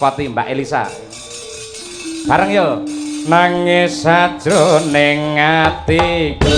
Poti Mbak Elisa. Bareng yo. Nangis sajroning atiku.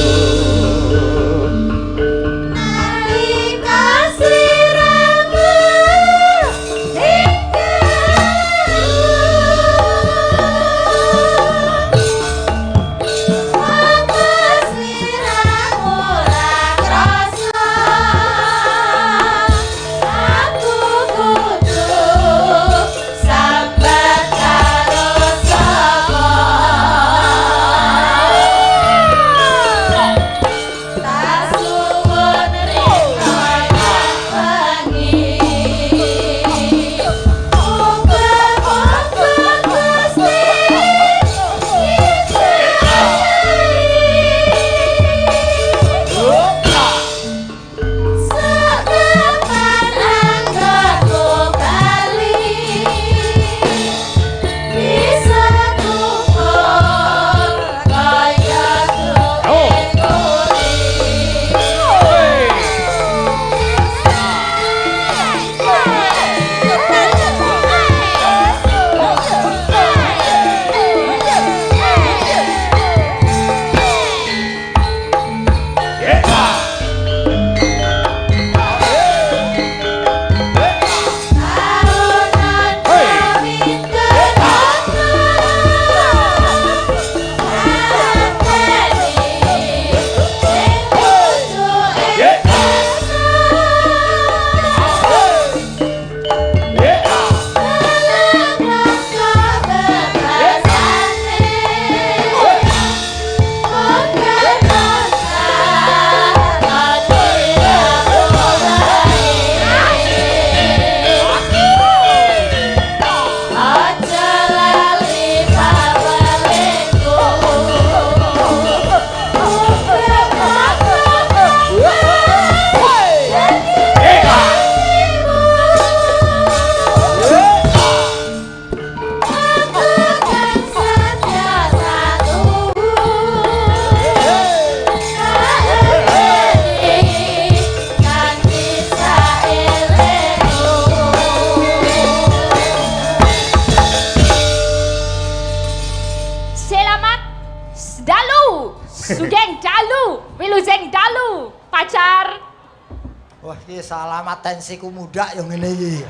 Tensiku muda yang ini.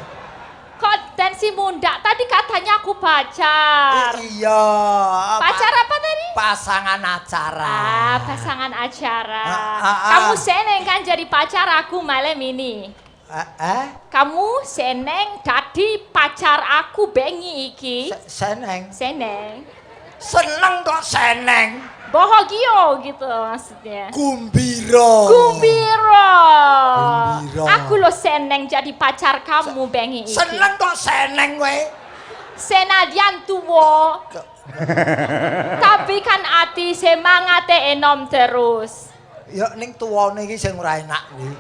Kok tensi muda? Tadi katanya aku pacar. Iya. Pacar apa tadi? Pasangan acara. Pasangan acara. Kamu seneng kan jadi pacar aku malam ini? Kamu seneng jadi pacar aku bengi iki? Seneng. Seneng. Seneng kok seneng. Bahagia gitu maksudnya. Gumbira. Gumbira. Aku lo seneng jadi pacar kamu bengi iki. Seneng kok seneng we. Senadyan tuwo. Tapi kan ati semangate enom terus. Ya ning tuwane iki sing ora enak kuwi.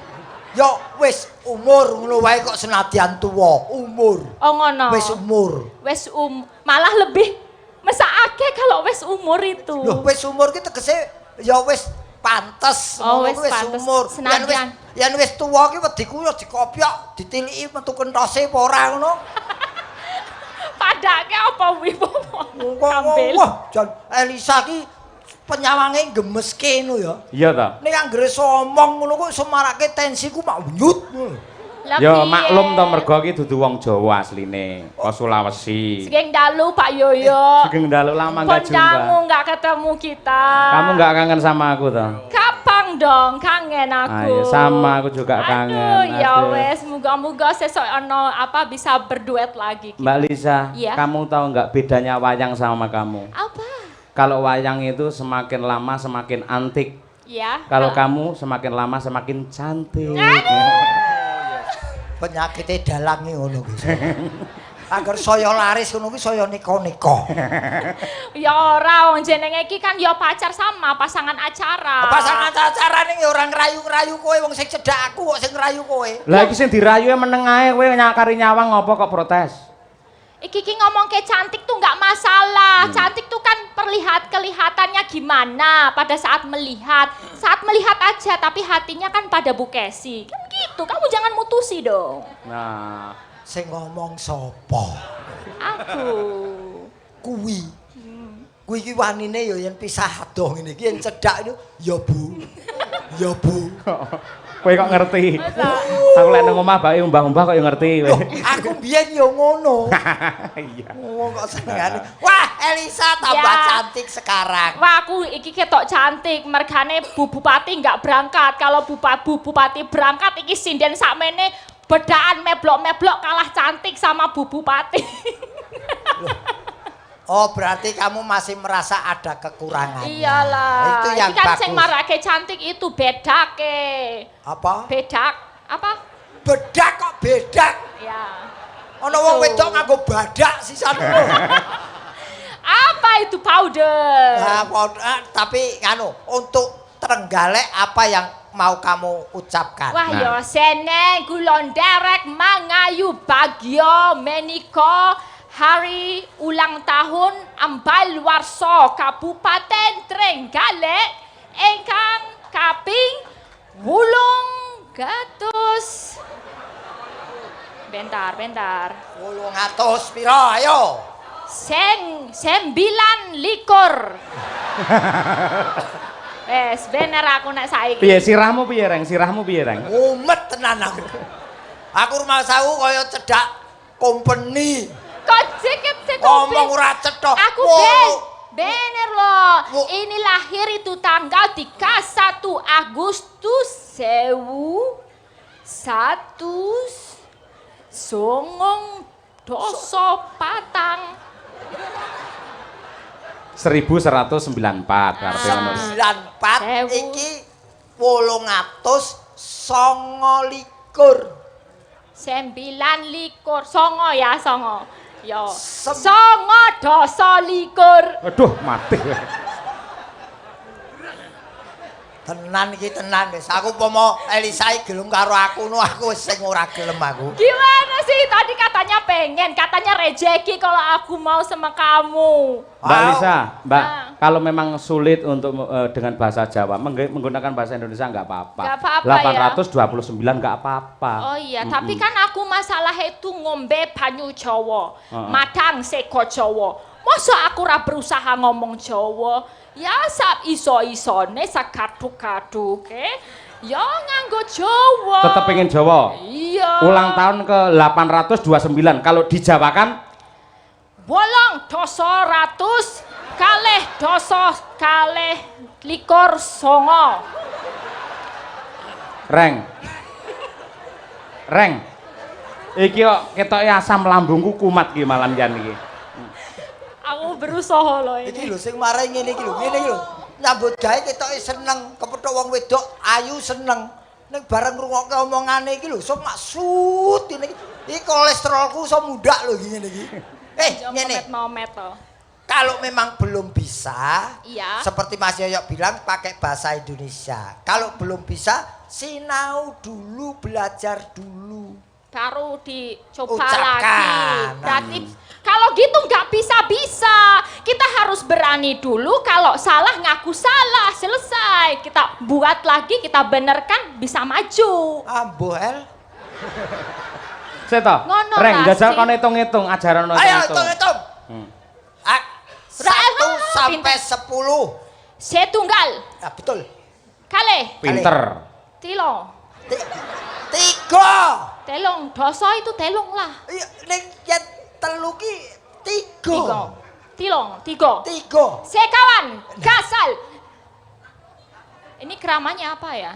Ya wis umur ngono wae kok senadyan tuwa, umur. Oh ngono. Wis umur. Malah lebih mesake kalau wis umur itu. Loh wis umur ki tegese ya wis pantes. Oh wis umur. Yen wis tuwa ki wediku ya dikopiok, ditiliki metu kentose apa ora ngono. Padake apa wi Kambil. Wah, Jan Elisa ki penyawange gemeske ngono ya. Iya ta. Nek anggere somong ngono kok semarake tensiku mak nyut. Ya maklum to mergo iki dudu wong Jawa asline, kok Sulawesi. Sugeng dalu Pak Yoyo. Sugeng dalu lama enggak jumpa. Kamu enggak ketemu kita. Kamu enggak kangen sama aku toh? Kapan dong kangen aku. Ayo sama aku juga kangen. Ya wes, muga-muga sesuk ono apa bisa berduet lagi. Mbak Lisa, ya? Kamu tahu enggak bedanya wayang sama kamu? Apa? Kalau wayang itu semakin lama semakin antik. Ya. Kalau kamu semakin lama semakin cantik. Penyakitnya dalangi ngono kuwi. Agar saya laris ngono kuwi saya nika-nika. Ya ora wong jenenge iki kan ya pacar sama pasangan acara. Pasangan acara ning ya ora ngrayu-ngrayu kowe wong sing cedhak aku kok sing ngrayu kowe. Lah iki sing dirayu meneng ae kowe nyakari nyawang ngopo kok protes? Iki ngomong kayak cantik tuh nggak masalah. Cantik tuh kan kelihatannya gimana pada saat melihat. Saat melihat aja tapi hatinya kan pada Bu Kesi. Kan gitu, kamu jangan mutusi dong. Nah, sing ngomong sapa? Aku. Kuwi. Kuwi iki wanine ya yen pisah adoh ngene iki yen cedhak itu ya Bu. Ya Bu. Kowe kok ngerti? Aku lek nang omah bae umbah-umbah kok ya ngerti kowe. Aku biyen ya ngono. Iya. Oh, kok senengane. Wah, Elisa tambah cantik sekarang. Wah, aku iki ketok cantik, mergane Bu Bupati nggak berangkat. Kalau Bu Bupati berangkat iki sinden sakmene bedaan meblok-meblok kalah cantik sama Bu Bupati. Oh, berarti kamu masih merasa ada kekurangannya. Iyalah. Itu yang iki kan bagus. sing marake cantik itu bedake. Apa? Bedak apa? Bedak kok bedak. Ya. Ana wong wedok nganggo badak sisan lho. Apa itu powder? Nah, tapi anu untuk Trenggalek apa yang mau kamu ucapkan? Wah yo seneng kula nderek mangayu bagyo menika hari ulang tahun Ambal Warso Kabupaten Trenggalek ingkang kaping 800. Bentar. 800 piro ayo. 9 likur. Wes bener aku nek saiki. Piye sirahmu piye, Reng? Sirahmu piye, Reng? Mumet tenan aku. Aku rumah sawu kaya cedak company. Kok sikit Ngomong ora cetha. Aku bener loh. Ini lahir itu tanggal 31 Agustus 1994. 1194 karepe ngono. 94 iki 829. 9 likur. Songo ya songo. Yo. Sem- Songo doso likur. Aduh, mati. Tenan iki tenan wis. Aku umpama Elisa gelem karo aku nu aku wis sing ora gelem aku. Gimana sih? Tadi katanya pengen, katanya rejeki kalau aku mau sama kamu. Mbak Wow. Lisa, Mbak, Nah. kalau memang sulit untuk dengan bahasa Jawa, menggunakan bahasa Indonesia nggak apa-apa. Nggak apa-apa, 829 nggak apa-apa. Oh iya, tapi kan aku masalah itu ngombe banyu Jawa, Heeh. madang sego Jawa. Masa aku ora berusaha ngomong Jawa? Ya sak iso-isone sak kaduk-kaduke. Ya nganggo Jawa. Tetep pengen Jawa. Iya. Ulang tahun ke 829. Kalau dijawakan Bolong doso ratus kalih doso kalih likur songo. Reng. Iki kok ketoke asam lambungku kumat iki malam jan iki. Aku berusaha loh Iki ini. lho sing marai ngene iki lho, ngene iki lho. Nyambut gawe ketoke seneng, kepethuk wong wedok ayu seneng. Ning bareng ngrungokke omongane iki lho, sok maksud ngene iki. Iki kolesterolku iso mundak lho iki ngene iki. Ngene. Momet to. Kalau memang belum bisa, Iya. seperti Mas Yoyok bilang pakai bahasa Indonesia. Kalau belum bisa, sinau dulu, belajar dulu. Baru dicoba Ucapkan. lagi. Berarti kalau gitu nggak bisa-bisa. Kita harus berani dulu. Kalau salah ngaku salah, selesai. Kita buat lagi, kita benerkan, bisa maju. Ambohel. Seto. Ngono Reng, lah jajal sih. kon hitung-hitung ajaran ono Ayo hitung-hitung. Hmm. 1 sampai 10. Setunggal, Nah, betul. kalih, Pinter. tilong. 3. Telung, doso itu telung lah. Iya, ning yen telu ki 3. Tiga. Tilong, tiga. 3. Sekawan, gasal. Ini keramanya apa ya?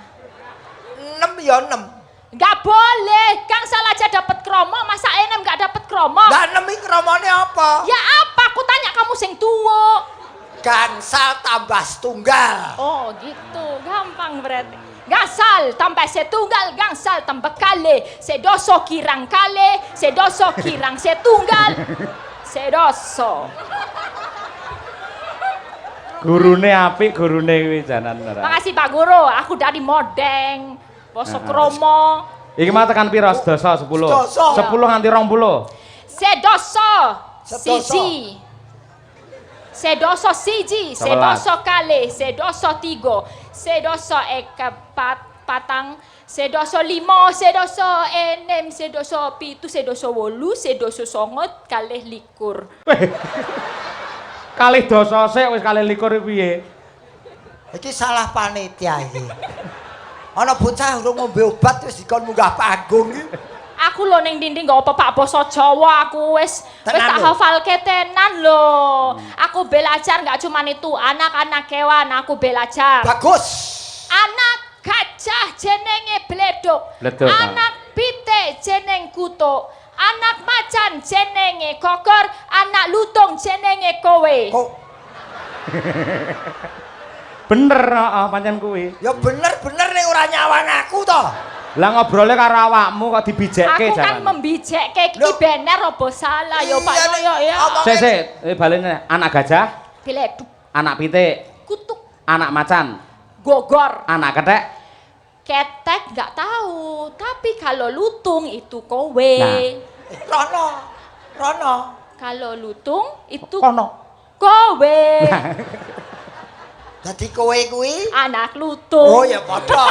6 ya 6. Nggak boleh, gangsal aja dapat kromo, masa enem nggak dapat kromo? Lah 6 iki kramane apa? Ya apa? Aku tanya kamu sing tuwo. Gangsal tambah setunggal. Oh gitu, gampang berarti. Gangsal tambah setunggal, gangsal tambah kali. Sedoso kirang kali, sedoso kirang setunggal. Sedoso. Gurune apik, gurune kuwi janan ora. Makasih Pak Guru, aku dari Modeng. Poso kromo. Iki mau tekan piro? Sedasa 10. Sedasa. 10 nganti 20. Sedoso. Sedoso. Siji. Sedoso siji, 11. sedoso kali, sedoso tigo, sedoso ekepat, patang, sedoso limo, sedoso enem, sedoso pitu, sedoso wolu, sedoso songot, kalih likur. Kalih dosa sik wis kalih likur piye? Iki salah panitia iki. Ana bocah urung ngombe obat wis dikon munggah panggung iki. Aku lho ning dinding gak apa-apa basa Jawa aku wis tak hafalke tenan lho. Aku belajar gak cuman itu, anak-anak kewan aku belajar. Bagus. Anak gajah jenenge bleduk. Anak pitik jeneng kutuk. Anak macan jenenge kokor, anak lutung jenenge kowe. Kok Bener pancen kuwi. ya bener nek ora nyawang aku to. Lah ngobrole karo awakmu kok dibijekke Aku kan jangan. membijekke iki bener apa salah ya Pak ya. Sik, balene anak gajah, Bleduk, anak pitik, kutuk, anak macan, gogor. anak kethek. Ketek nggak tahu, tapi kalau lutung itu kowe. Nah. Rono. Kalau lutung itu Kono. kowe. Dadi kowe kuwi Anak lutung. oh ya padha.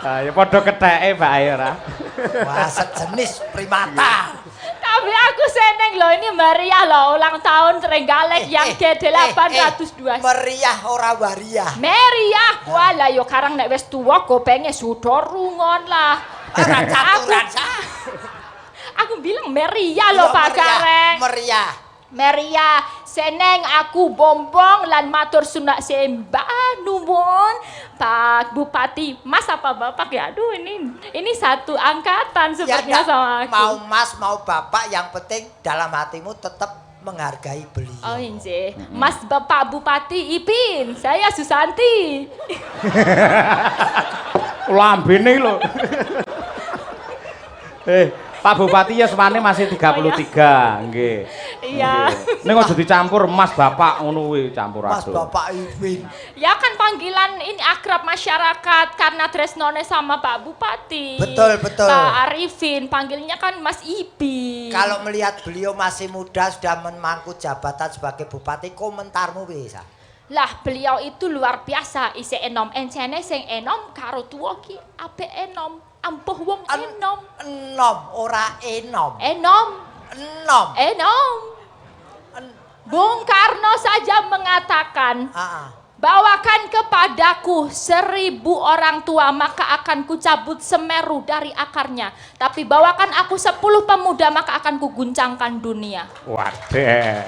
Ah ya padha ketheke Mbak Ayu ora. Wah, sejenis primata. Tapi aku seneng loh ini meriah loh ulang tahun Trenggalek yang ke-812. Meriah ora wariah. Meriah, wala yo karang nek wis tuwa kopenge sudo rungon lah. Ora caturan sah. Aku bilang meriah loh Pak Gareng. Meriah. Meriah, seneng aku bombong lan matur sunak sembah nuwun Pak Bupati. Mas apa Bapak ya? Aduh ini satu angkatan sepertinya sama aku. Mau Mas mau Bapak yang penting dalam hatimu tetap menghargai beliau. Oh inje, Mas Bapak Bupati Ipin, saya Susanti. Lambene lho. Pak Bupati ya semane masih 33, nggih. Iya. Ning aja dicampur Mas Bapak ngono kuwi campur Mas aduk. Bapak Ipin. Ya kan panggilan ini akrab masyarakat karena tresnone sama Pak Bupati. Betul. Pak Arifin, panggilnya kan Mas Ipin. Kalau melihat beliau masih muda sudah memangku jabatan sebagai bupati, komentarmu bisa? Lah beliau itu luar biasa, isi enom encene sing enom karo tuwa ki apik enom. Ampuh wong enom. Enom, ora enom. Enom. Enom. Bung Karno saja mengatakan, Ah. bawakan kepadaku 1000 orang tua maka akan kucabut Semeru dari akarnya. Tapi bawakan aku 10 pemuda maka akan kuguncangkan dunia. Waduh.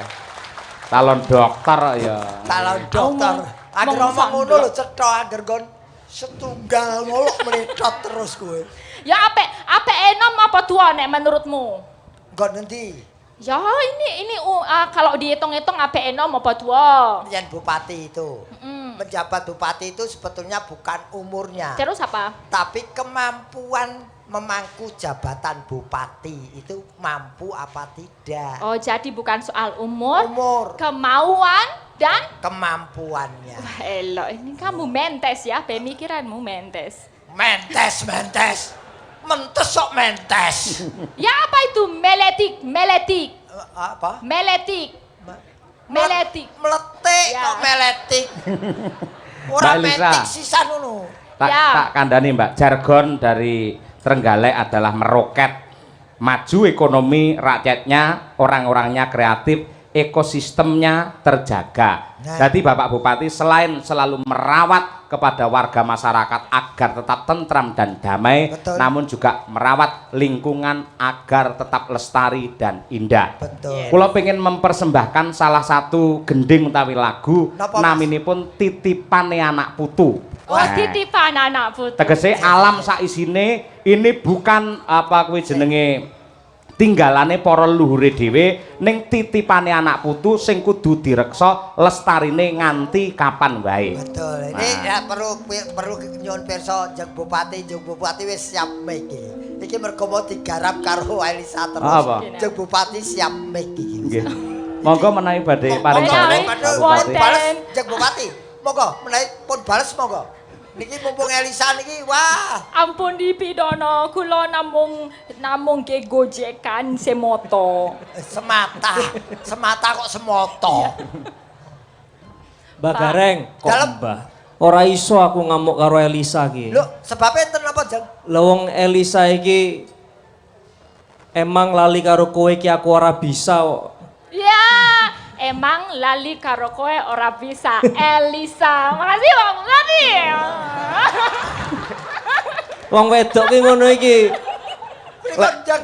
Calon dokter ya. Calon dokter. Agar ngomong ngono lho cetha agar gon setunggal ngolok meletot terus kowe. Ya apik enom apa tua nek menurutmu? Gon endi? Ya ini kalau dihitung-hitung apik enom apa tua? Yang bupati itu. Menjabat bupati itu sebetulnya bukan umurnya. Terus apa? Tapi kemampuan memangku jabatan bupati itu mampu apa tidak. Oh jadi bukan soal umur, kemauan dan kemampuannya. wah elok, ini kamu mentes ya, pemikiranmu mentes. Mentes. Mentes sok mentes. Ya apa itu meletik? Apa? Meletik. Meletik Ya. kok meletik. Ora Mbak Elisa. metik sisan ngono. Tak kandhani Mbak, jargon dari Trenggalek adalah meroket. Maju ekonomi rakyatnya, orang-orangnya kreatif, ekosistemnya terjaga. Nah. Jadi Bapak Bupati selain selalu merawat kepada warga masyarakat agar tetap tentram dan damai, Betul. namun juga merawat lingkungan agar tetap lestari dan indah. Betul. Kula pengen mempersembahkan salah satu gending utawi lagu Napa, Mas? naminipun Titipane Anak Putu. Oh titipan anak putu. Tegese alam sak isine ini bukan apa kuwi jenenge tinggalane para leluhure dhewe ning titipane anak putu sing kudu direksa lestarine nganti kapan wae. Betul. Ini ya perlu nyuwun pirsa Jeng Bupati wis siap mic iki. Iki mergo mau digarap karo Elisa terus. Apa? Jeng Bupati siap mic iki. Nggih. Monggo menawi badhe paring sore Pak Bupati. Bales Jeng Bupati. Monggo menawi pun bales monggo. Niki mumpung Elisa niki wah. Ampun dipidana, kula namung ke gojekan semoto. Semata kok semoto. Mbak Gareng, kok Dalam- Mbah? ora iso aku ngamuk karo Elisa iki. Lho, sebabnya enten apa, Jeng? Lah wong Elisa iki emang lali karo kowe iki aku ora bisa kok. Ya, emang lali karo kowe ora bisa. Elisa. Makasih Bang Lali. Wong wedok ki ngono iki. Pripun, Jeng?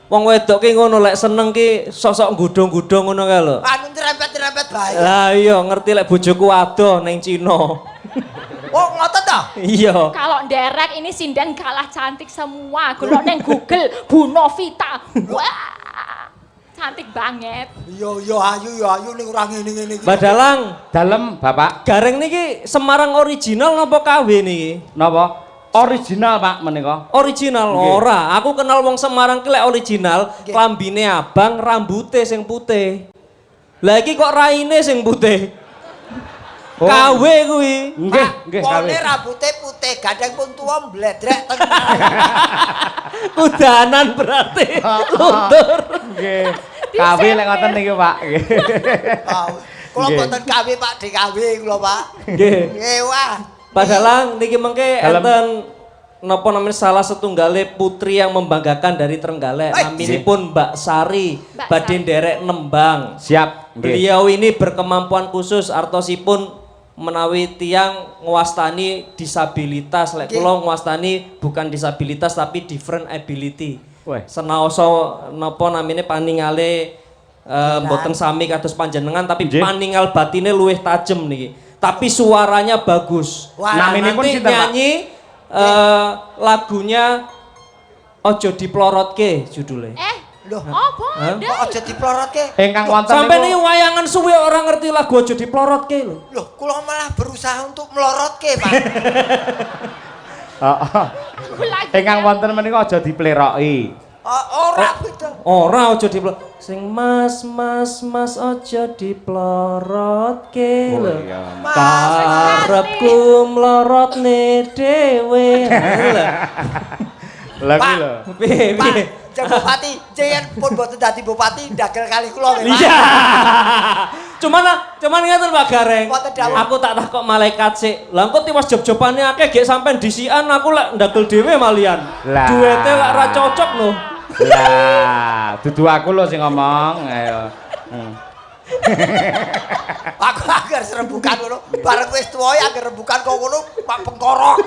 Wong wedok ki ngono lek seneng ki sok-sok gudung-gudung ngono kae lho. Anu nyerempet-nyerempet bae. Lah iya ngerti lek bojoku adoh ning Cina. Oh, ngoten ta? Iya. Kalau nderek ini sinden kalah cantik semua. Golek neng Google Bu Novita. Wah. Cantik banget. Yo ayu ning ora ngene-ngene iki. Badalang, Dalem, Bapak. gareng niki Semarang original napa KW niki? Napa? Original, Pak, menika. Original Nggih. ora. Aku kenal wong Semarang ki lek original, Nggih. klambine abang, rambute sing putih. Lah iki kok raine sing putih. Oh. KW kuwi. Nggih, Pone KW. rambutnya putih, gadang pun tua mbledrek teng. Kudanan berarti. Luntur. Nggih. KW lek ngoten niki, Pak. Nggih. Kula Nggih. mboten KW Pak, DKW kula Pak. Nggih. Nggih wah. Padahal niki mengke Dalem. enten napa namanya salah setunggale putri yang membanggakan dari Trenggalek. Hei. Naminipun Mbak Sari, Mbak badhe Sari. nderek nembang. Siap. Nggih. Beliau ini berkemampuan khusus artosipun menawi tiang ngwastani disabilitas. Lek Nggih. kula ngwastani bukan disabilitas tapi different ability. Weh. Senaosa napa namine paningale mboten sami kados panjenengan tapi Nggih. paningal batine luwih tajem niki. Tapi suaranya bagus. Wah, Nah, naminipun nanti sinten, Pak? nyanyi lagunya Ojo Diplorotke judulnya. Loh, Apa? Hah? kok aja diplorotke? Ingkang wonten Sampai nih niku wayangan suwe orang ngerti lagu Ojo Diplorotke lho. Loh, kula malah berusaha untuk melorotke, Pak. Heeh. Aku lagi. Ingkang wonten menika aja dipleroki. Ora beda. Ora ojo diplorot. Sing mas ojo diplorotke Oh lho. iya. Karepku mlorotne dhewe. Lah kuwi Pak. lho. Piye Pak, piye? Jeng Bupati, jengen pun boten dadi bupati ndagel kali kula nggih, Pak. Iya. Cuman ngeten Pak Gareng. Mboten dawuh. Aku tak takok malaikat sik. Lah engko tiwas job-jobane akeh gek sampean disian aku lek ndagel dhewe malian. Lah. Duete lek ra cocok lho. Lah, dudu aku lho sing ngomong. Ayo. Aku agar serembukan ngono, bareng wis tuwa agar rembukan kok ngono, Pak Pengkorok.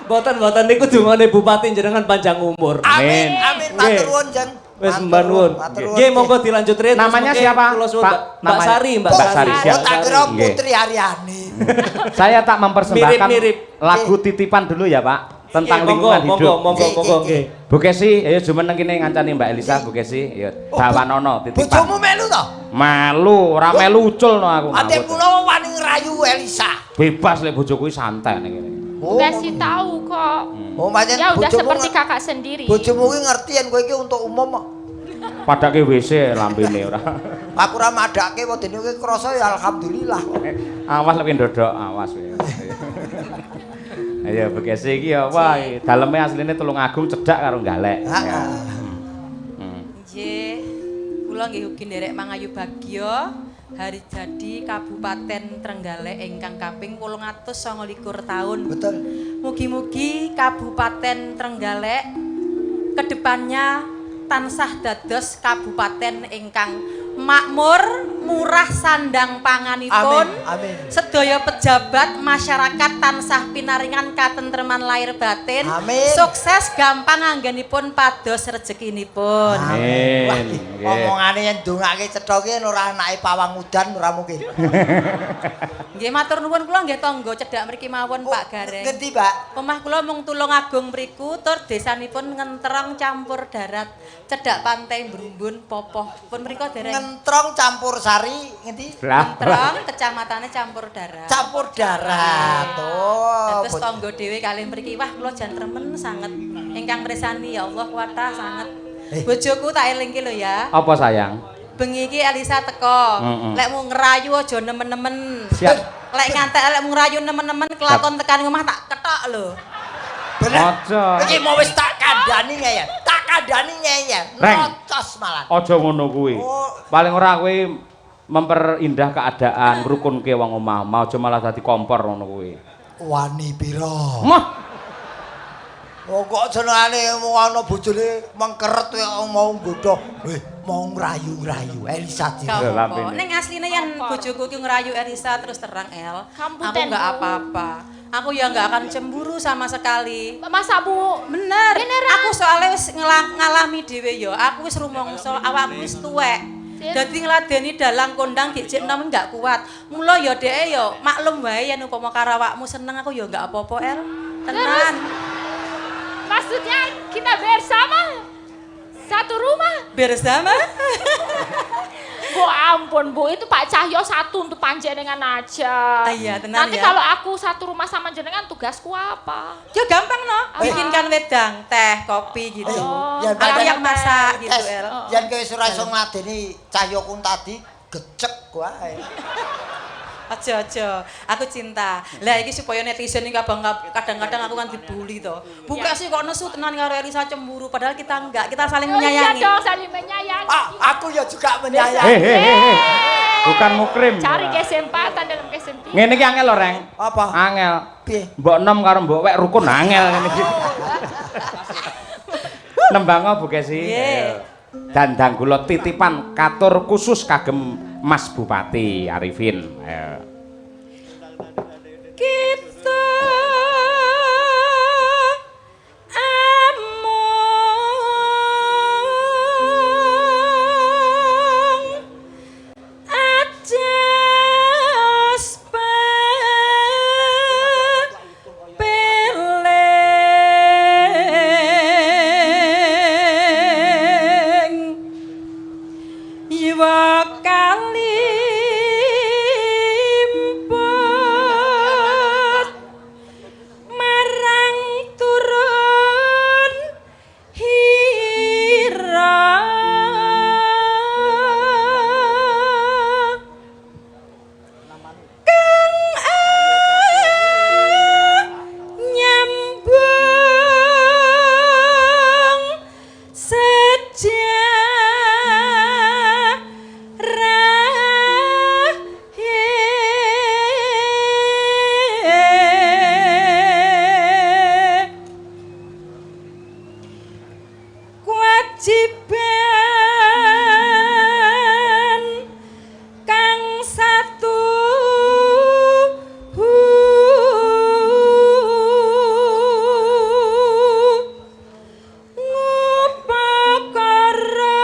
Boten niku dungane bupati jenengan panjang umur. Amin, Amin. amin, matur Nggih. nuwun, Jeng. Wis Matur mbah nuwun. matur nuwun, Nggih monggo dilanjut Rit. Namanya siapa, Kula suwun, Pak? Mbak Namanya? Sari, Mbak Mbak Sari. Sari, siap. Oh, tak kira Nggih. Putri Aryani. Saya tak mempersembahkan Mirip-mirip. lagu titipan dulu ya, Pak, tentang Nggih, lingkungan hidup. Monggo Nggih, nggih. Bu Kesi, ayo jumeneng kene ngancani Mbak Elisa, Bu Kesi. Ayo, bawanono Bojomu titipan. melu to? Melu, ora melu ucul no aku. Ate ngawur. kula wani ngerayu Elisa. Bebas lek bojoku kuwi santai ning kene. Kasih tahu kok. Oh, macam Ya udah seperti kakak sendiri. Bojomu kuwi ngerti yen kowe iki untuk umum kok. Padake WC lambene ora. Aku ora madake kok dene kowe krasa ya alhamdulillah. Awas lek ndodok, awas kowe. Ayo Bu Kesi iki ya wah, daleme asline Tulung Agung cedhak karo Galek. Heeh. Nggih, kula nggih ugi nderek mangayu bagya hari jadi Kabupaten Trenggalek ingkang kaping 829 tahun. Betul. Mugi-mugi Kabupaten Trenggalek kedepannya tansah dados kabupaten ingkang makmur, murah sandang panganipun. Amin, amin. Sedaya pejabat masyarakat tansah pinaringan katentreman lahir batin. Amin. Sukses gampang anggenipun pados rezekinipun. Amin. Wah, Nggih. omongane yen ndongake cetha ki ora anake pawang udan ora mungkin. Nggih matur nuwun kula nggih tangga cedhak mriki mawon Pak Gareng. Ngendi, Pak? Omah kula mung Tulung Agung mriku tur desanipun Ngentrong campur darat cedhak pantai Brumbun Popoh. Pun mriku dereng Ngentrong campur sari ngendi? Lah. Ngentrong kecamatannya campur darat. Campur darat. Oh. Terus tangga dhewe kalih mriki wah kula jan remen sanget. Ingkang resani ya Allah kuwata sanget. Bojoku tak elingke lho ya. Apa sayang? Bengi iki Elisa teko. Mm-mm. Lek mau ngerayu aja nemen-nemen. Siap. Lek ngantek lek mau ngerayu nemen-nemen kelakon tekan omah tak ketok lho. Bener. Aja. Iki mau wis tak kandhani ngeyel. Tak kandhani ngeyel. Reng. Nocos malah. Aja ngono kuwi. Oh. Paling ora kowe memperindah keadaan, ngrukunke wong omah, mau aja malah dadi kompor ngono kuwi. Wani pira? Mah, Oh kok senengane mau ana bojone mengkeret kok mau nggodho. Mau ngrayu-ngrayu Elisa Lha, Kamu lampene. Neng aslinya yang bojoku ki ngerayu Elisa terus terang El. Kamu Aku ten, nggak Bu. apa-apa. Aku ya nggak akan cemburu sama sekali. Masa Bu? Bener. Beneran? Aku soalnya wis ngalami dhewe yo. Aku wis rumangsa awakku wis tuwek. Sip. Dadi ngladeni dalang kondang dijek nom nggak kuat. Mula ya dhek yo maklum wae yen upama karo awakmu seneng aku ya nggak apa-apa El. Tenan. Maksudnya kita bersama satu rumah? Bersama. Bu ampun Bu, itu Pak Cahyo satu untuk panjenengan aja. Iya, tenan Nanti ya. kalau aku satu rumah sama jenengan tugasku apa? Ya gampang no. Apa? Bikinkan wedang, teh, kopi gitu. Oh, ya, Aku yang masak gitu Es, El. yen kowe ora iso ngladeni Cahyoku tadi gecek wae. Aja. Aku cinta. Lah iki supaya netizen iki kadang-kadang aku kan dibully to. Buka sih kok nesu tenan karo Elisa cemburu padahal kita enggak. Kita saling Oh menyayangi. iya dong, saling menyayangi. Aku ya juga menyayangi. Hei. Bukan mukrim. Cari kesempatan dalam kesempatan. Ngene iki angel lho, Reng. Apa? Angel. Piye? Mbok nom karo mbok wek rukun angel ngene iki. Nembang Bu Kesi. Nggih. Dandang kula titipan katur khusus kagem Mas Bupati Arifin. Kita among ajas peleng Iwa kalimput marang turun hira kang nyambung sejarah kewajiban kang satu ngupakara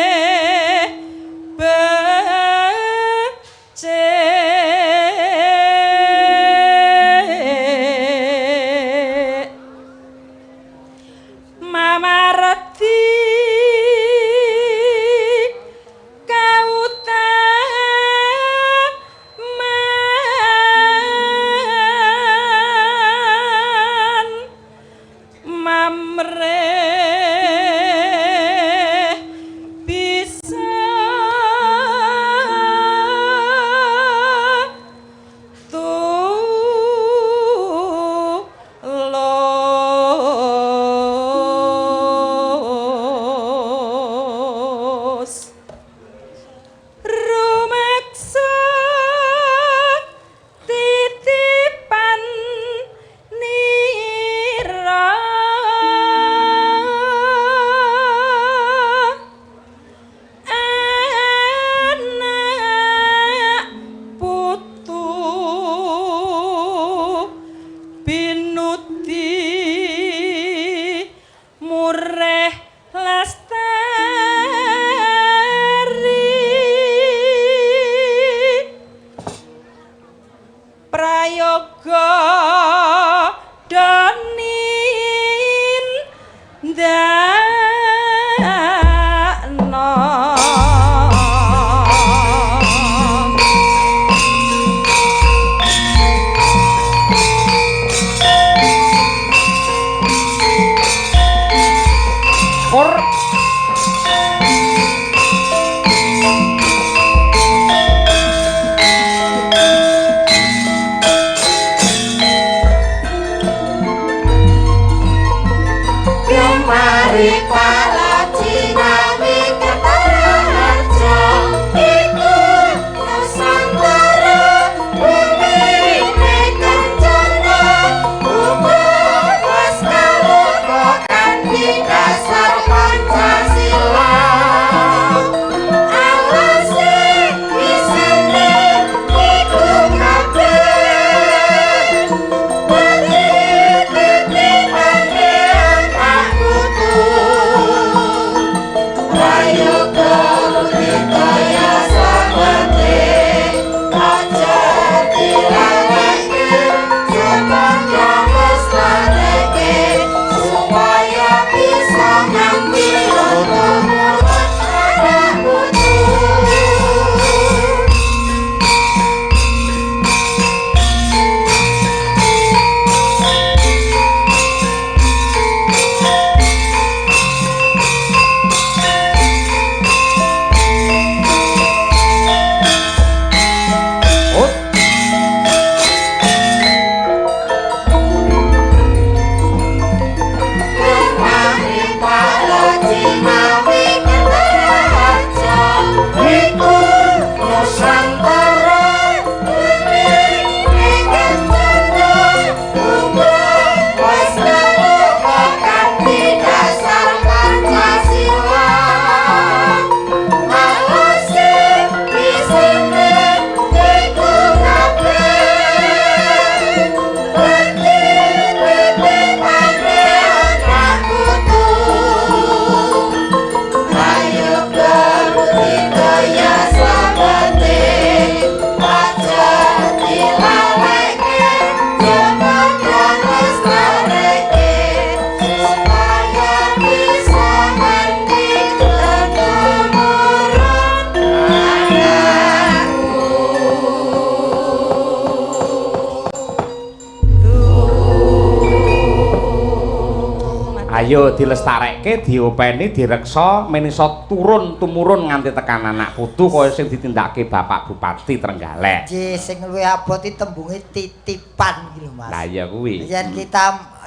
mureh becik mamarti kautaman mamreh bisa tulus rumaksa titipan nira anak putu pinuti mureh lestari prayoga danin dakno Kur Kemari palaci Ayo dilestarekke, diopeni, direksa men iso turun tumurun nganti tekan anak putu kaya sing ditindakake Bapak Bupati Trenggalek. Nggih, sing luwih abot iki tembunge titipan iki lho, Mas. Lah iya kuwi. Yen kita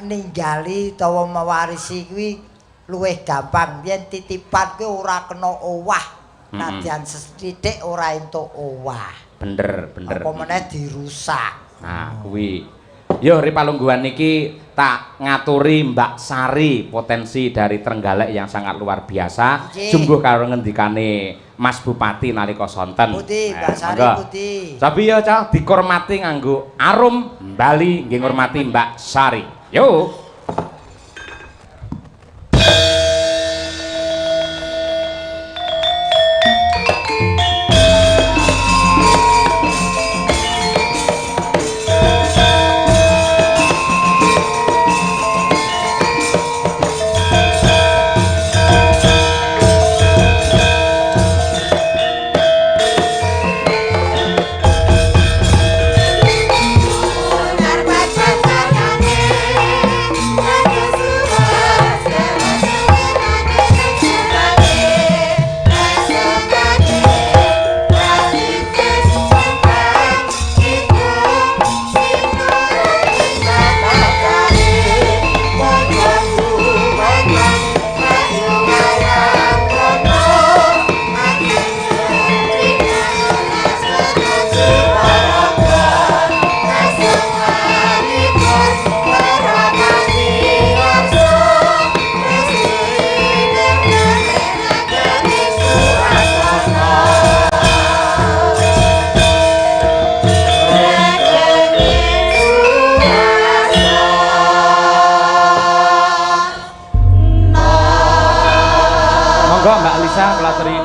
ninggali utawa mewarisi kuwi luwih gampang. Yen titipan kuwi ora kena owah. Nadyan sethithik ora entuk owah. Bener, bener. Apa meneh dirusak. Nah, kuwi. Yo ripalungguhan niki tak ngaturi Mbak Sari, potensi dari Trenggalek yang sangat luar biasa. Jumbuh karo ngendikane Mas Bupati nalika sonten. Putih, Mbak Sari putih. Tapi ya cah dihormati nganggo arum Bali nggih ngurmati Mbak Sari. Yo.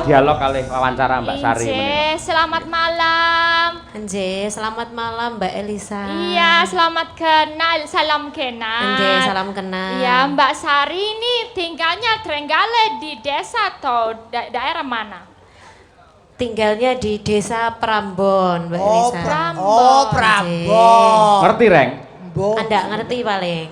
Dialog kalih wawancara Mbak Sari menika. Selamat malam. Nggih, selamat malam Mbak Elisa. Iya, selamat kenal, salam kenal. Nggih, salam kenal. Iya, Mbak Sari ini tinggalnya Trenggalek di desa atau daerah mana? Tinggalnya di Desa Prambon, Mbak Elisa. Prambon. Oh, Prambon. Ngerti, Reng? Anda ngerti paling.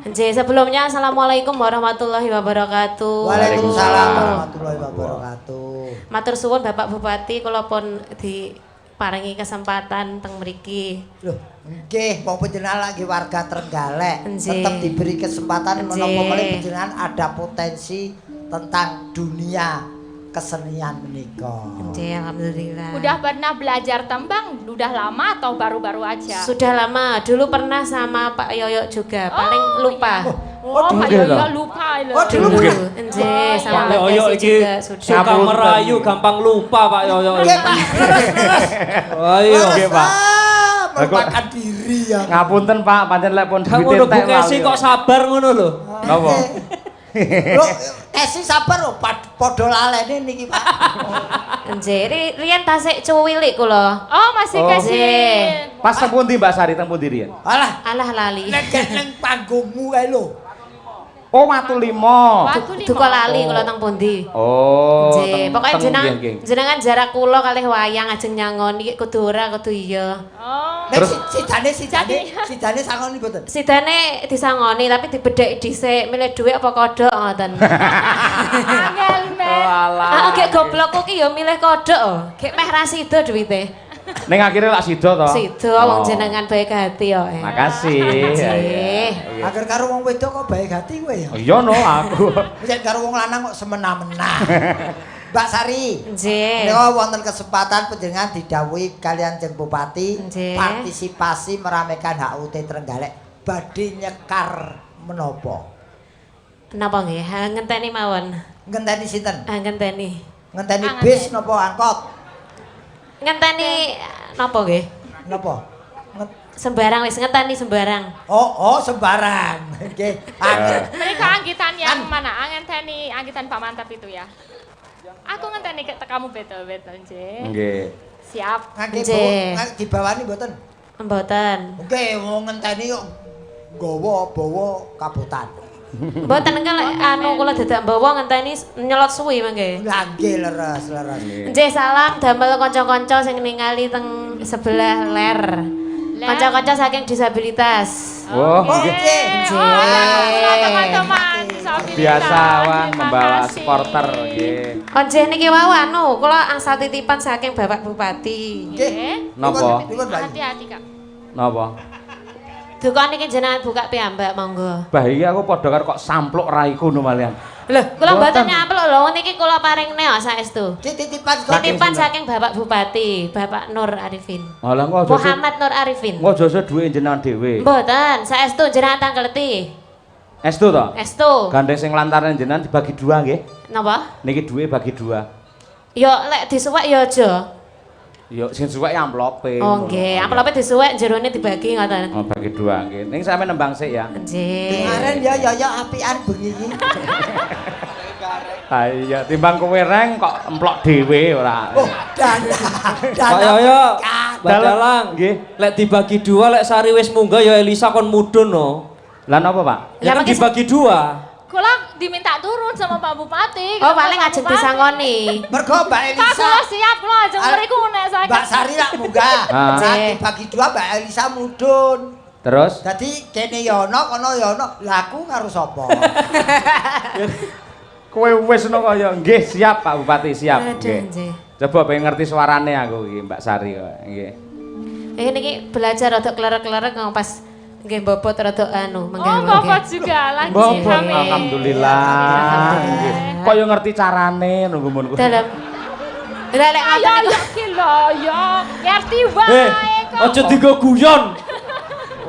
Nggih, sebelumnya assalamualaikum warahmatullahi wabarakatuh. Waalaikumsalam warahmatullahi wabarakatuh. Matur suwun Bapak Bupati, kula pun diparingi kesempatan teng mriki. Loh, nggih, wong panjenengan lagi warga Trenggalek, Nggih. tetap diberi kesempatan Nggih. menapa meneh panjenengan ada potensi tentang dunia kesenian menika. Nggih, alhamdulillah. Udah pernah belajar tembang? Udah lama atau baru-baru aja? Sudah lama, dulu pernah sama Pak Yoyo juga, paling lupa. Oh, Pak Yoyo lupa lho. Oh, dulu Dulu, nggih, sama Pak Yoyo Desi iki juga sudah. suka merayu gampang lupa Pak Yoyo. Nggih, Pak. Ayo. Nggih, Pak. Melupakan diri ya. Ngapunten Pak, pancen lek pun Kamu ngono Bu Kesi kok sabar ngono lho. Napa? Lho, esi sabar lho, padha lalene niki, Pak. Nggih, riyen tasik cuwilik kula. Oh, masih Oh. kasih. Pas teng pundi Mbak Sari, teng pundi riyen? Alah, Alah lali. nek nang panggungmu kae lho. Oh, Watu Limo. Watu Limo. Duka lali kula teng pundi. Oh, Nggih, pokoke nggih, nggih. jenengan jarak kula kalih wayang ajeng nyangoni kudu ora kudu iya. Oh. Nek Terus- sidane sangoni mboten. Sidane disangoni tapi dibedheki dhisik milih dhuwit apa kodhok ngoten. Angel Oh, meh. alah. Gek goblokku ki ya milih kodhok. Gek meh ra sida dhuwite. Ning akhire lak sida to. Sida wong jenengan baik hati yo. Makasih. Nggih. Agar karo wong wedok kok baik hati kowe ya. Iya no aku. Yen karo wong lanang kok semena-mena. Mbak Sari. Nggih. Nek wonten kesempatan panjenengan didhawuhi kalian Jeng Bupati Nggih. partisipasi meramekan HUT Trenggalek badhe nyekar menapa? Napa nggih? Ha ngenteni mawon. Ngenteni sinten? Ngenteni. Ngenteni bis napa angkot? Ngenteni napa nggih? Napa? Sembarang wis ngenteni sembarang. Oh sembarang. Nggih. Mereka anggitan yang mana? Ngenteni anggitan Pak Mantap itu ya. Aku ngenteni kamu betul-betul, Nggih. Nggih. Siap. Nggih. Dibawani mboten? Mboten. Nggih, wong ngenteni kok nggawa kabutan. Mboten kan anu kula dadak mbawa ngenteni nyelot suwi mangke. Lah nggih leres. Nggih salam damel kanca-kanca sing ningali teng sebelah ler. Kanca-kanca saking disabilitas. Oh, nggih. Teman-teman disabilitas. Biasa wah Terima membawa kasih. supporter nggih. Onjeh niki wau anu kula angsal titipan saking Bapak Bupati. Nggih. Napa? Pripun, Mbak? Hati-hati, Kak. Napa? Duka niki jenengan buka piyambak monggo. Bah iya aku padha karo kok sampluk raiku no malian. Lho, kula Mboten. mboten nyampluk lho niki kula paringne saestu. Titipan kok. Titipan saking Bapak Bupati, Bapak Nur Arifin. Alah kok aja Muhammad Nur Arifin. kok aja duwe jenengan dhewe. Mboten, saestu jenengan tangkeleti. Estu to? Estu. Gandeng sing lantaran jenengan dibagi dua nggih. Napa? Niki duwe bagi dua. Yo lek disuwek yo aja. Yo sing suwek amplope. Oh nggih, amplope disuwek jerone dibagi ngoten. Oh bagi dua nggih. Ning sampe nembang sik ya. Nggih. Kemarin ya apian bengi iki. Ha iya timbang kowe reng kok emplok dhewe ora. Oh, dan. Pak Yoyo, Mbak Dalang. Dalang. Nggih. Lek dibagi dua, lek Sari wis munggah ya Elisa kon mudun no. Lah napa, Pak? Ya kan mangke dibagi dua. Kula diminta turun sama Pak Bupati. Oh Kata paling Pak ajeng Bupati. disangoni. Mergo Mbak Kak Elisa. kula siap kula ajeng mriku nek saya. Mbak Sari lak munggah. Ah. Saat dibagi dua Mbak Elisa mudun. Terus Dadi kene ya ana, kono ya ana. Lah aku karo sapa? kowe wis no kaya nggih siap Pak Bupati siap. Aduh Nggih. nggih. Coba pengen ngerti suarane aku iki Mbak Sari kok. Nggih. Niki belajar rada klerek-klerek ngomong pas nggih bobot rada anu Oh, mengganggu. Bapak juga lagi Mbok hamil. alhamdulillah. Nggih. Kaya ngerti carane nunggu munku. Dalam Lah lek Ayo ngoten ya ki lho ya. Ngerti wae kok. Aja digo guyon.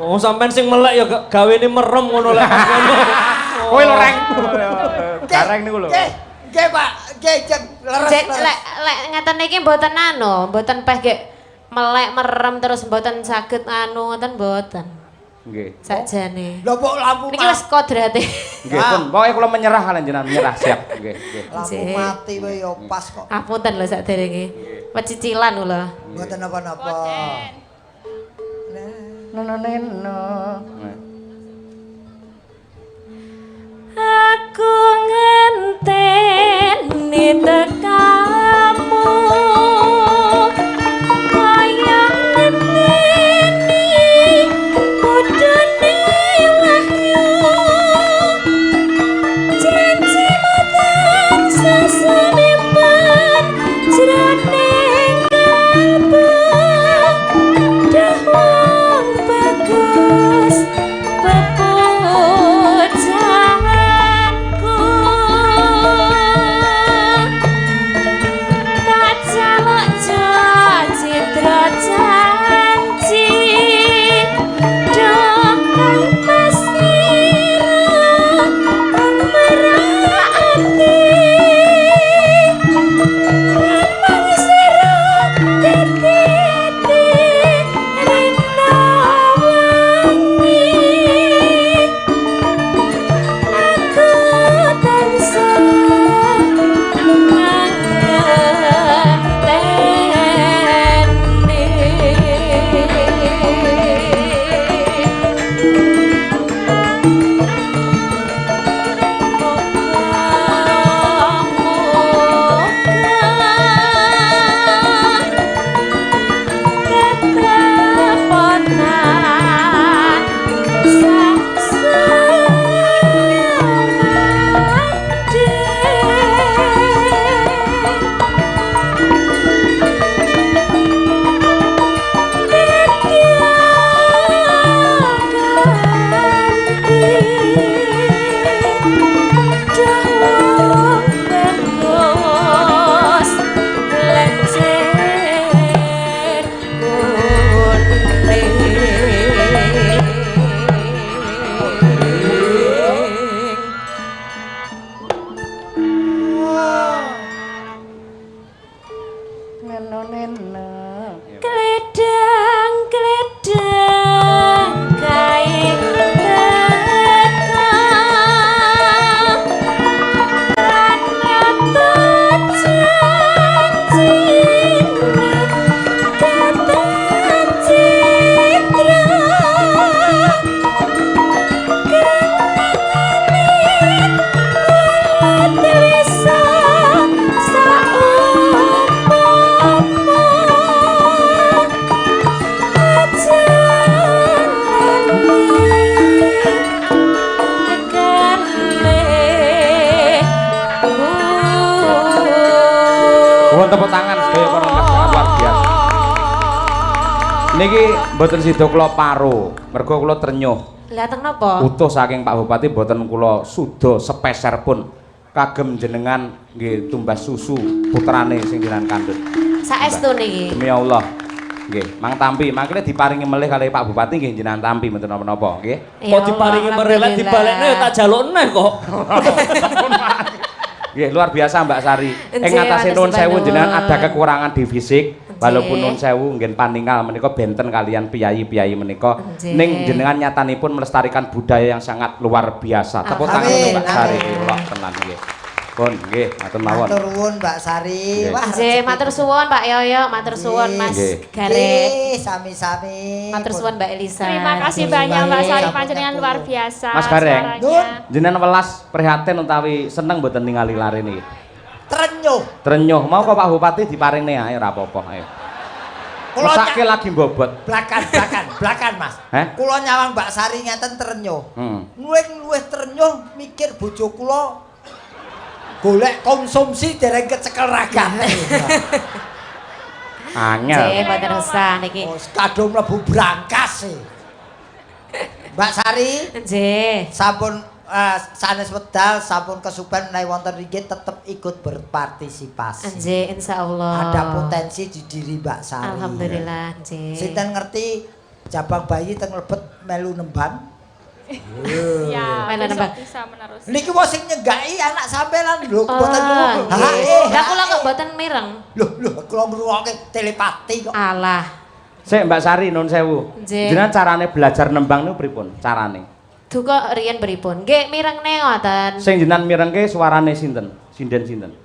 Oh, sampean sing melek ya gawene merem ngono lek ngono. Kowe lho reng. Gareng niku lho. Nggih, Pak. Nggih, Jeng. Leres. Jek lek ngeten niki mboten anu, mboten peh gek melek merem terus mboten saged anu ngoten mboten. Nggih. Sakjane. Lho kok lampu Niki wis kodrate. Nggih, pun pokoke kula menyerah kalian jenengan menyerah siap. Nggih, nggih. lampu Jek. mati wae ya pas kok. Apunten lho sakderenge. Pecicilan kula. Mboten napa-napa. Aku ngenteni tekamu wayang ngenteni budune wahyu janjimu tansah sumipat jroning kalbu dah wong bagus tepuk tangan sedaya para lengkap sangat luar biasa. Niki mboten sida kula paro, mergo kula trenyuh. Lah teng napa? Utuh saking Pak Bupati mboten kula suda sepeser pun kagem jenengan nggih tumbas susu putrane sing jenengan kandhut. Saestu niki. Demi Allah. Nggih, mang tampi, mangkene diparingi melih kalih Pak Bupati nggih jenengan tampi mboten napa-napa, nggih. Kok diparingi merelek dibalekne tak jaluk neh kok. Nggih, luar biasa Mbak Sari. Ing Nggih, ngatasé matur nuwun sewu nuwun. jenengan ada kekurangan di fisik, walaupun Nggih. nuwun sewu nggih paninggal menika benten kalian piyayi-piyayi menika. Nggih. Ning jenengan nyatanipun melestarikan budaya yang sangat luar biasa. Tepuk tangan Amin, untuk Mbak Sari. amin. Kula tenan nggih. Pun nggih, matur mawon. Matur nuwun Mbak Sari. Nggih. Wah, Nggih, matur suwun Pak Yoyo, matur suwun Mas Nggih. Garek. Nggih, sami-sami. Matur suwun Mbak Elisa. Terima kasih Nggih. banyak Mbak Sari Baik. panjenengan luar biasa. Mas Gareng. suaranya. Jenengan welas prihatin utawi seneng mboten ningali lare niki. Trenyuh. Trenyuh, mau kok Pak Bupati diparingne ae ora apa-apa, ayo. Kula Mesake lagi bobot. Blakan Mas. Heh? Kula nyawang Mbak Sari ngeten trenyuh. Luwih trenyuh mikir bojo kula golek konsumsi dereng kecekel ragane. Angel. Nggih, mboten usah niki. Oh, kadung mlebu brankas e. Mbak Sari Nggih. sampun sanes wedal sampun kesupen menawi wonten ringgit tetep ikut berpartisipasi. Nggih, insyaallah. Ada potensi di diri Mbak Sari. Alhamdulillah, nggih. Sinten ngerti jabang bayi teng lebet melu nembang. Ya, Mana besok nembak? bisa menerus. Niki wong sing nyegai anak sampean lho, mboten Ah, lho. nggih. Lah kula kok mboten mireng. Lho, kula ngrungokke telepati kok. Alah. Sik Mbak Sari nuwun sewu. Nggih. Jenengan carane belajar nembang niku pripun? Carane. Duka riyen pripun? Nggih, mirengne ngoten. Sing jenengan mirengke suarane sinten? Sinten-sinten?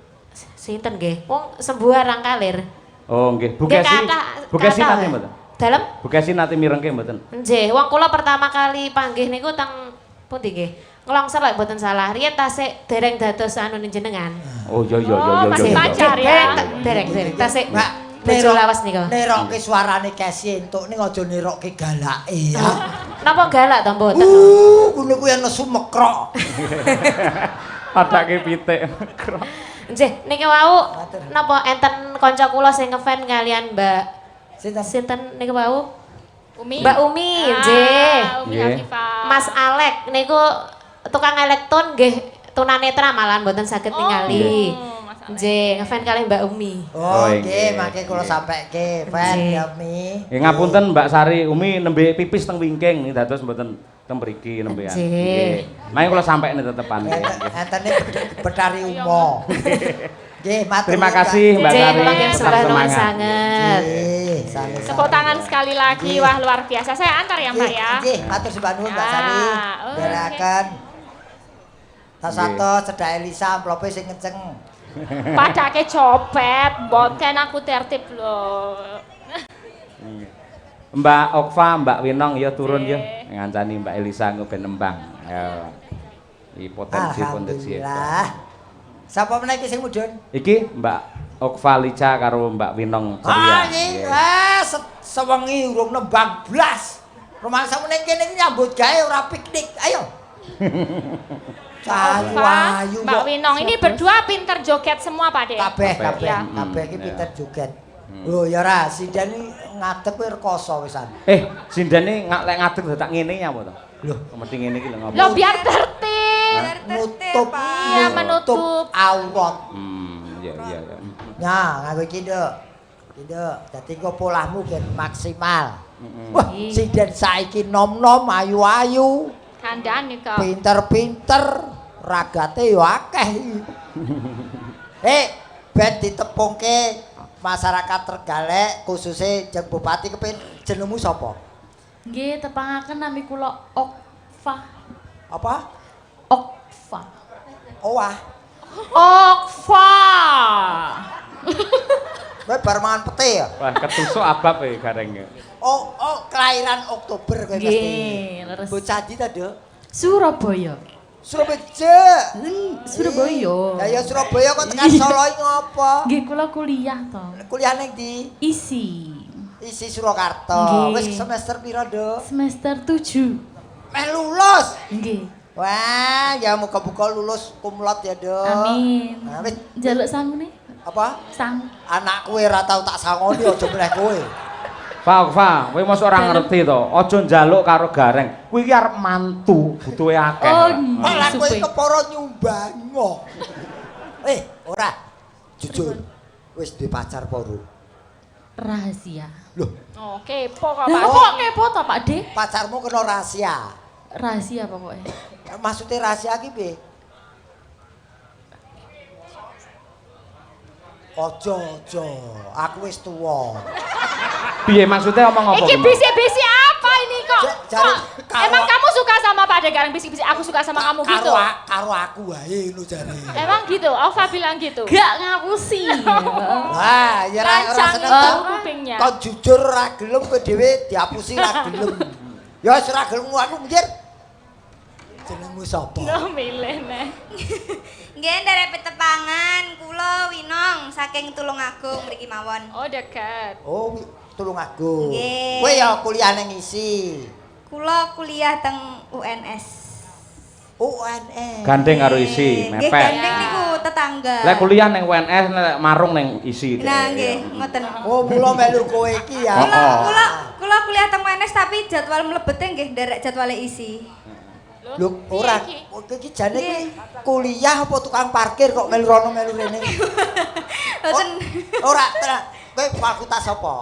Sinten nggih? Wong sembuarang kalir. Oh nggih, Bu Nggih, Kesi. Bu Kesi kata- nate mboten? Dalem? Bu Kesi nate mirengke mboten? Nggih, wong kula pertama kali panggih niku teng pundi nggih? Ngelongsor lek mboten salah. Riyen tasik dereng dados anu jenengan. Oh iya iya iya Oh, iya. masih iya. pacar ya. Dereng tasik. Mbak, Bojo lawas nika. nerokke suarane Kesi entuk ning aja nerokke galake ya. Napa galak to mboten? Ngono kuwi nesu mekrok. Padake pitik. Nggih, niki wau napa enten kanca kula sing ngefan kalian Mbak Sinten? sinten niki wau? Umi. Mbak Umi, nggih. Umi Nggih. Hafifah. Mas Alek niku tukang elektron nggih tunanetra malahan mboten saged ningali. Mas Alek. Nggih, ngefan kali Mbak Umi. Oh, Oh, nggih, nggih. mangke kula sampaikke, fan Nggih. ya Mi. Nggih ngapunten Mbak Sari, Umi nembe pipis teng wingking dados mboten teng mriki nembean. Nggih. Mangke kula sampekne tetepan. Entene Betari Umo. Nggih, matur Terima nuwun, kasih Mbak Nggih, Sari. kula nggih Tetap sembah nuwun semangat. sanget. Nggih, sami-sami. Tepuk tangan sekali lagi, wah luar biasa. Saya antar ya Mbak ya. Nggih, matur sembah nuwun Mbak Ya, Sari. oke. Berakan. Tas satu cedak Elisa amplope sing kenceng. Padake copet, boten aku tertib loh. Mbak Okfa, Mbak Winong ya turun ya. Nggih. Ngancani Mbak Elisa ngoben nembang. Ya. Iki potensi. Alhamdulillah. Sapa meneh iki sing mudhun? Iki Mbak Okfa Lica karo Mbak Winong ceria. Ah, iki sewengi urung nembang blas. Rumangsa meneh kene iki nyambut gawe ora piknik. Ayo. Cahayu Pak, ayu Mbak kok. Winong ini berdua pinter joget semua Pak De. Kabeh Kabeh. kabeh Ya. kabeh iki Ya. pinter joget. Lho ya ra, Sindan iki ngadeg kowe rekoso wisan. Sindane lek ngadeg tak ngene ya apa to? Lho, Mesti ngene iki lho ngopo. Lo biar tertib. nutup Iya, menutup. aurat. Iya iya iya. Nah, nganggo iki nduk. Iki nduk, dadi engko polahmu ben maksimal. Wah, Sindan saiki nom-nom ayu-ayu, Kandhane kok. pinter-pinter, ragate yo akeh iki. Ben ditepungke masyarakat Trenggalek khususnya Jeng Bupati kepin jenengmu sapa? Nggih, tepangaken nami kula Okfa. Apa? Okfa. Owah. Okfa. Kowe bar mangan pete ya? Wah, ketusuk abab e gareng. Oh, kelahiran Oktober kowe mesti. Nggih, leres. Bocah ndi ta, Duk? Surabaya. Surabaya. Surabaya. Ya ya Surabaya kok tekan Solo iki ngopo? Nggih, kula kuliah to. Kuliah ning ndi? Isi. Isi Surakarta. Nggih. Wis semester pira, Duk? Semester 7. Meh lulus. Nggih. Wah, ya muga-muga lulus kumlot ya, Dok. Amin. Nah, wis Jaluk sangune. apa? Sang. Anak kowe ora tau tak sangoni aja meneh kowe. Fa, kowe mosok ora ngerti to. Aja njaluk karo gareng. Kuwi iki arep mantu, butuhe akeh. Oh, Malah kowe supe. kepara nyumbang. Ora. Jujur. Wis duwe pacar apa ora? Rahasia. Loh, Oh, kepo kok, Lah Pak. kok kepo to, Pak De? pacarmu kena rahasia. Rahasia pokoknya. Maksudnya rahasia ki piye? Ojo, aku wis tuwa. Piye maksudnya omong apa? Iki Gimana? bisik-bisik apa ini kok? Jare Kok? Emang kamu suka sama Pak Degareng bisik-bisik aku suka sama kamu gitu? Karo aku wae ngono jare. Emang gitu? Alfa bilang gitu. Gak ngapusi. Wah, ya ora Rancang seneng itu to. kupingnya. Kon jujur ora gelem kowe dhewe diapusi ora gelem. Ya wis ora gelem aku mikir. Jenengmu sapa? No milih neh. Nggih nderek petepangan kula Winong saking Tulungagung mriki mawon. Oh, dekat. Oh, Tulungagung. Nggih. Kowe ya kuliah ning isi. Kula kuliah teng UNS. UNS. Gandeng karo isi, Nggih mepet. gandeng niku tetangga. Lek kuliah ning UNS, nek marung ning isi. Nah nggih ngoten. Oh, mula melu kowe iki ya. Oh. Kula kuliah teng UNS tapi jadwal mlebete nggih nderek jadwale isi. Lho, ora. Kowe iki jane kuwi kuliah apa tukang parkir kok melu rono melu rene. Mboten Ora, tenang. Kowe fakultas apa?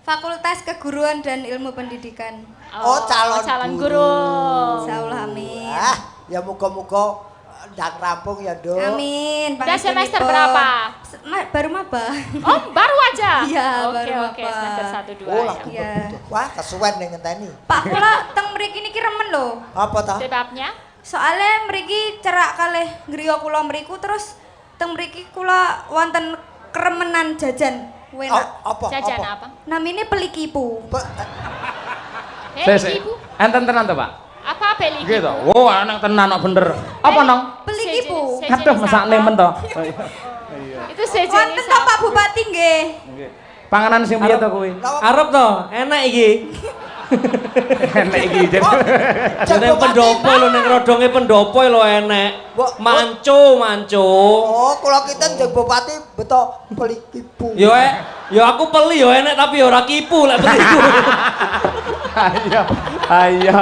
Fakultas Keguruan dan Ilmu Pendidikan. Oh, calon guru. Insyaallah amin. Ya muga-muga ndang rampung ya, Dok. Amin. Udah semester panjenenganipun. berapa? Baru maba. Oh, baru aja? Iya, Oke, baru oke, apa. semester 1 2 Oh, ya. lagi Iya. betul. Wah, kesuwen ning ngenteni. Pak kula teng mriki niki remen lho. Apa ta? Sebabnya? Soalnya mriki cerak kalih griya kula mriku terus teng mriki kula wonten keremenan jajan enak. Apa? Jajan apa? Namine pelikipu. Sik. Ibu. Enten tenan to, Pak? Apa beli Gitu. Oh, enak tenan kok bener. Apa, Nong? Pelikipu. Sejenis Aduh, mesakne apa? men to. Itu sejenis Wonten to Pak Bupati nggih. Panganan sing piye to kuwi? Arep to, enak iki. Enak iki jen. Jane pendopo lho ning rodonge pendopo lho enek. Manco. Oh, kula kita njeng bupati beto pelikipu. Yo aku peli yo enek tapi yo ora kipu lek peliku. Ayo.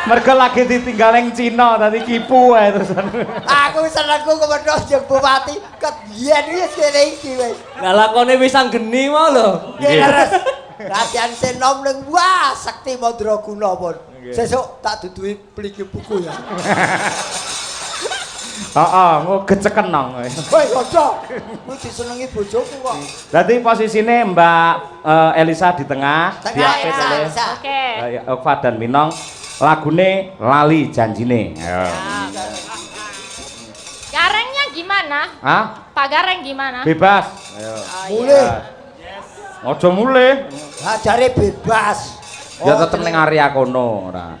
Mergo lagi ditinggal ning Cina tadi kipu wae terus. Aku senengku kepedo njeng bupati ket yen wis kene iki wis. Lah lakone wis anggeni mau lho. Nggih leres. Radian senom ning wah sekti mandraguna pun. Sesuk tak duduhi pelikipuku ya. Heeh, engko geceken nong. Woi, ojo. Kuwi disenengi bojoku kok. Dadi posisine Mbak Elisa di tengah, diapit oleh Oke. Okva dan Minong. Lagune Lali Janjine. Ayo. Garengnya gimana? Hah? Pak Gareng gimana? Bebas. Ayo. Mulih. Ojo mulih. Ha jare bebas. Ya tetep ning area kono ora.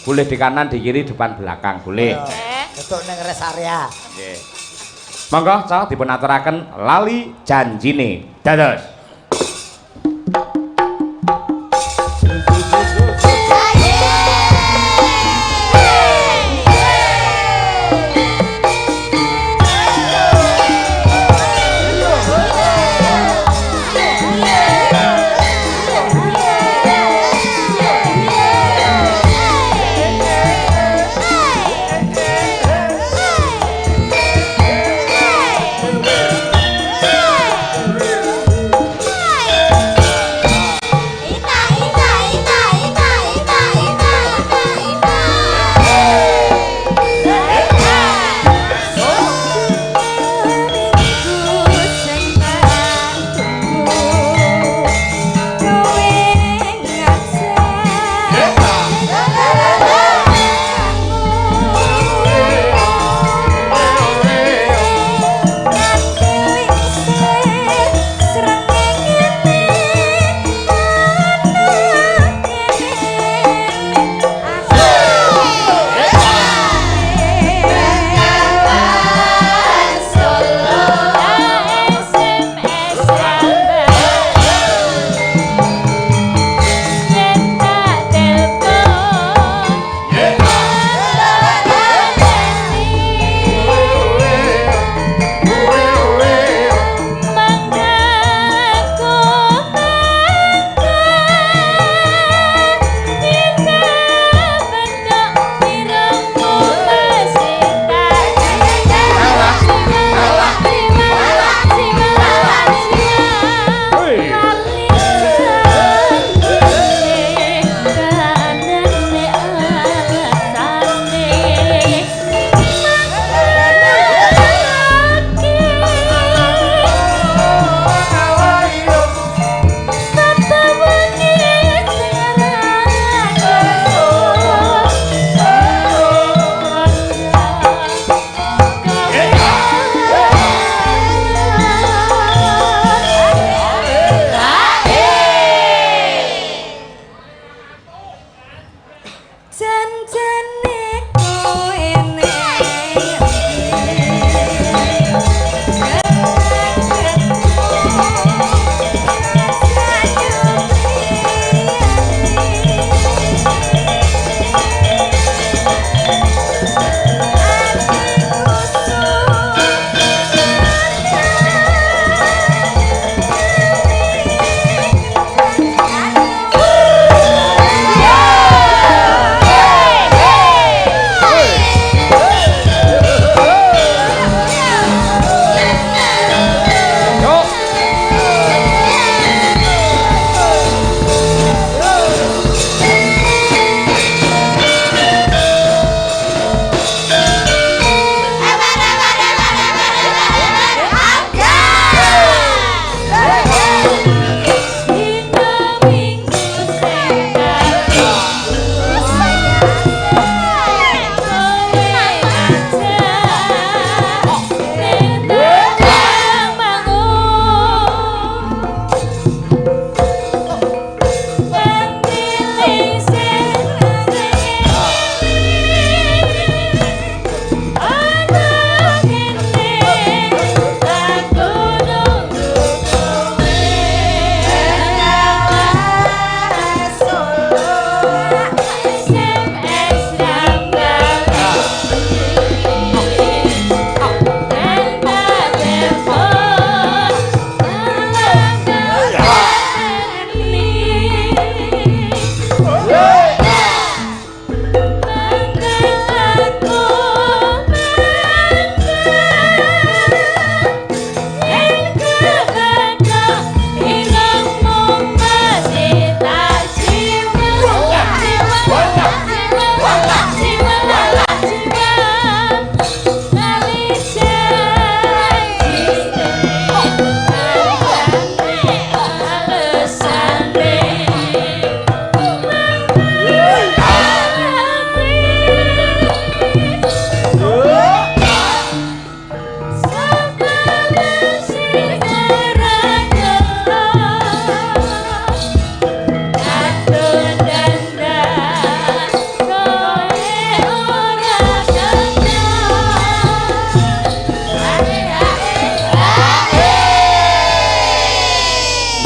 Boleh di kanan, di kiri, depan, belakang, boleh. Untuk ning rest area. Nggih. Monggo, cah dipun aturaken Lali Janjine. Dados.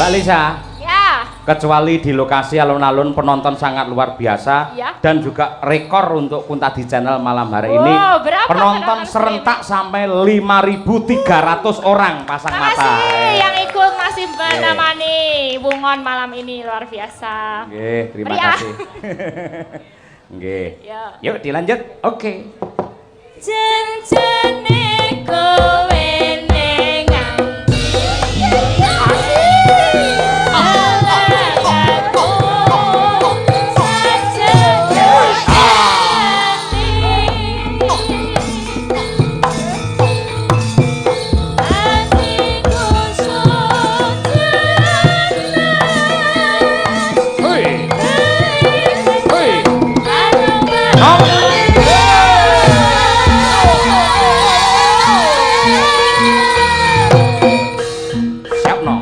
Mbak Lisa, Ya. kecuali di lokasi alun-alun penonton sangat luar biasa Ya. dan juga rekor untuk Kuntadi Channel malam hari Wow, ini berapa penonton penonton serentak sampai 5.300 orang pasang mata. Makasih yang ikut masih menemani Bungon malam ini luar biasa. Oke, terima Meriah. kasih. Oke. Ya. Yuk dilanjut. Oke. Jencene kowe ning Hei. Hei. Siap no.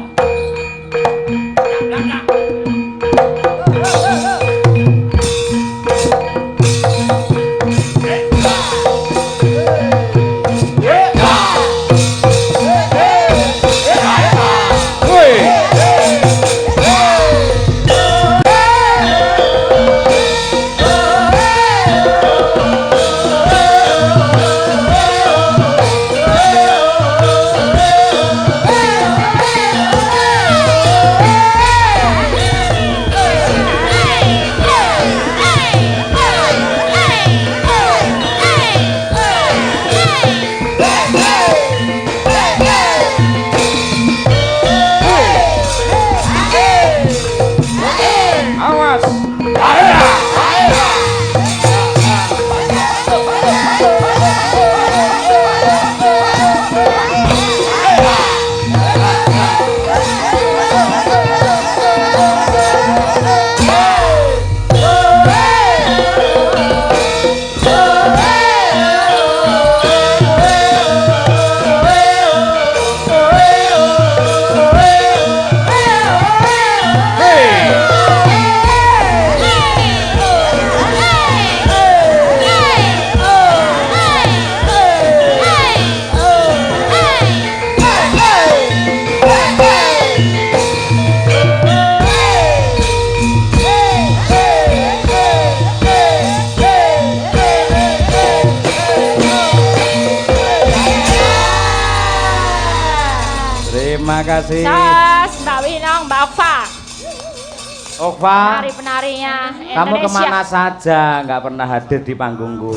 Awas. Terima kasih. Sos, Mbak Winong, Mbak Okva. Okva, Penari-penarinya kamu Indonesia. kemana saja? Nggak pernah hadir di panggungku.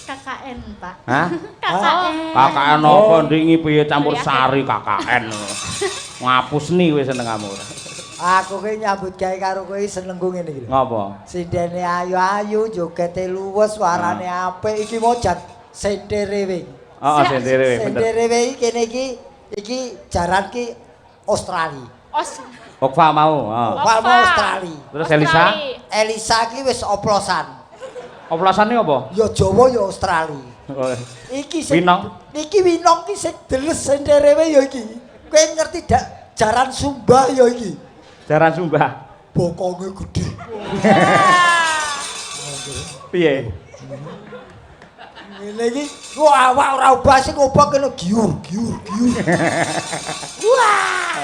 KKN, Pak. Hah? KKN. KKN apa ndingi piye campur sari KKN. Ngapus nih wis seneng kamu. Aku ki nyambut gawe karo kowe seneng ku ngene iki. Ngopo? Sindene ayu-ayu, jogete luwes, warane apik iki mojan senderewe. Oh, sendiri bener. Senderewe kene iki jaran ki Australia. Okva mau. Oh. Palmo Australia. Terus Elisa? Elisa ki wis oplosan. Oplosannya apa? Ya Jawa ya Australia. Oh. Iki sing Winong? Iki Winong ki sing deles senderewe ya iki. Kowe ngerti dak jaran Sumba ya iki. Jaran Sumba. Bokonge gede. Piye? Ngene iki wah awak ora ubah sing obah kene giur.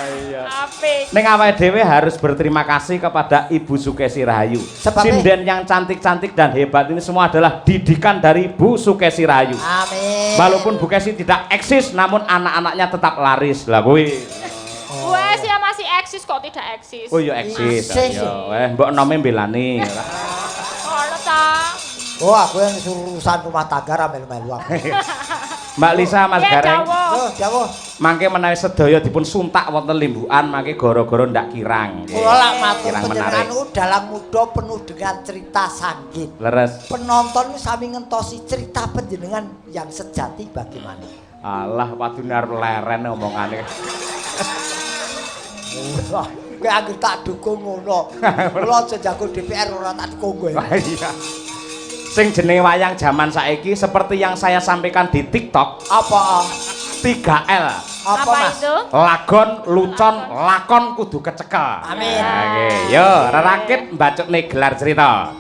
Iya. Apik. Ning awake dhewe harus berterima kasih kepada Ibu Sukesi Rahayu. Sebabnya? Sinden yang cantik-cantik dan hebat ini semua adalah didikan dari Bu Sukesi Rahayu. Amin. Walaupun Bu Kesi tidak eksis, namun anak-anaknya tetap laris. Lah kuwi. Wes ya masih eksis kok tidak eksis. Oh ya eksis. Eksis. Ya, mbok nome mbelani. Ono ta. Oh aku yang urusan rumah tangga ra melu-melu aku. Mbak Lisa, Mas Ya Gareng. Jawa. Oh, jawab. Mangke menawi sedaya dipun suntak wonten limbukan, mangke gara-gara ndak kirang. Kula lak matur Kirang panjenengan menarik. niku dalam muda penuh dengan cerita sanggit. Leres. Penonton sami ngentosi cerita panjenengan yang sejati bagaimana. Alah padunar leren omongane. Wah, kowe anggere tak dukung ngono. Kula aja jago DPR ora tak dukung kowe. Iya. Sing jenenge wayang zaman saiki seperti yang saya sampaikan di TikTok, Apa? 3L. Apa Mas? itu? Lagon, lucon, lakon kudu kecekel. Amin. Oke, yo rerakit mbacukne gelar cerita.